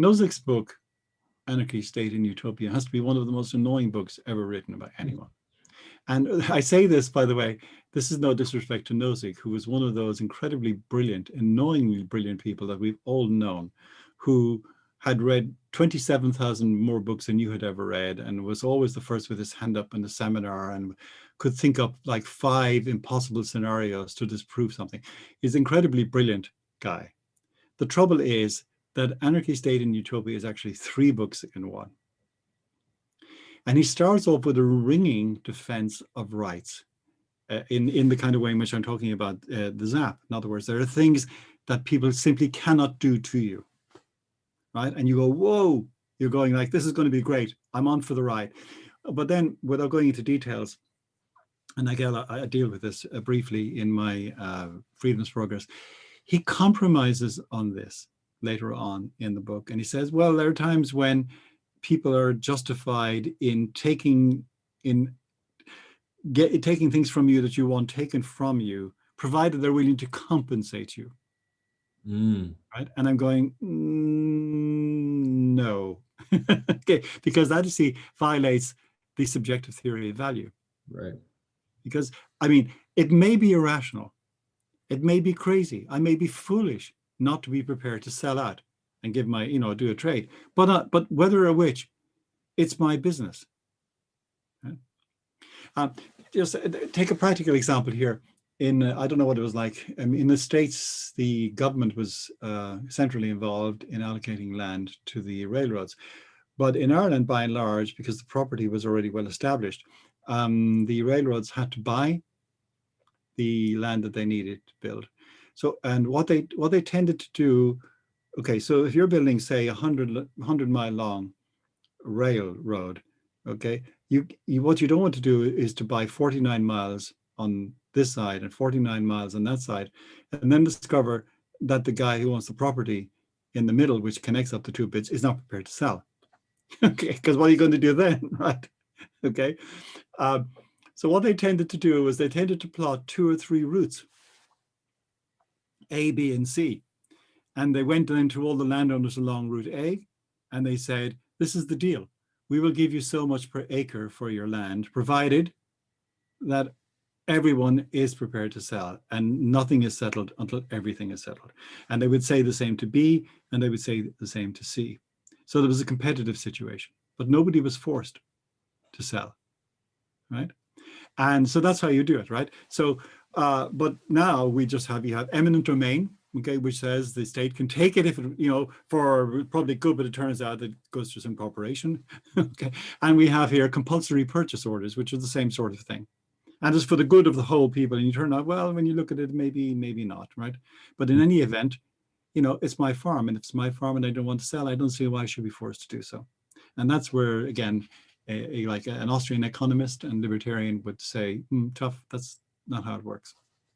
Nozick's book, Anarchy, State and Utopia, has to be one of the most annoying books ever written by anyone. And I say this, by the way, this is no disrespect to Nozick, who was one of those incredibly brilliant, annoyingly brilliant people that we've all known, who had read 27,000 more books than you had ever read, and was always the first with his hand up in the seminar and could think up like 5 impossible scenarios to disprove something. He's an incredibly brilliant guy. The trouble is that Anarchy, State and Utopia is actually 3 books in one. And he starts off with a ringing defense of rights in the kind of way in which I'm talking about the ZAP. In other words, there are things that people simply cannot do to you, right? And you go, whoa, you're going like, this is going to be great. I'm on for the ride. But then without going into details, and again, I deal with this briefly in my Freedom's Progress, he compromises on this later on in the book. And he says, well, there are times when people are justified in taking things from you that you want taken from you, provided they're willing to compensate you. Right? And I'm going, no. Okay, because that, you see, violates the subjective theory of value. Right. Because, I mean, it may be irrational. It may be crazy. I may be foolish not to be prepared to sell out and give my, do a trade. But whether or which, it's my business. Right? Just take a practical example here. I don't know what it was like. In the States, the government was centrally involved in allocating land to the railroads. But in Ireland, by and large, because the property was already well established, the railroads had to buy the land that they needed to build. So, and what they tended to do, okay, so if you're building, say, 100-mile long railroad, okay, what you don't want to do is to buy 49 miles on this side and 49 miles on that side, and then discover that the guy who owns the property in the middle, which connects up the 2 bits, is not prepared to sell. Okay, because what are you going to do then, right? Okay, so what they tended to do was they tended to plot 2 or 3 routes, A, B, and C, and they went into all the landowners along Route A, and they said, this is the deal. We will give you so much per acre for your land, provided that everyone is prepared to sell, and nothing is settled until everything is settled. And they would say the same to B, and they would say the same to C. So there was a competitive situation, but nobody was forced to sell, right? And so that's how you do it, right? So, but now we just you have eminent domain, okay, which says the state can take it if it, for probably good, but it turns out it goes through some corporation, okay? And we have here compulsory purchase orders, which are the same sort of thing. And it's for the good of the whole people. And you turn out, well, when you look at it, maybe not, right? But in any event, it's my farm. And if it's my farm and I don't want to sell, I don't see why I should be forced to do so. And that's where, again, like an Austrian economist and libertarian would say, tough, that's not how it works.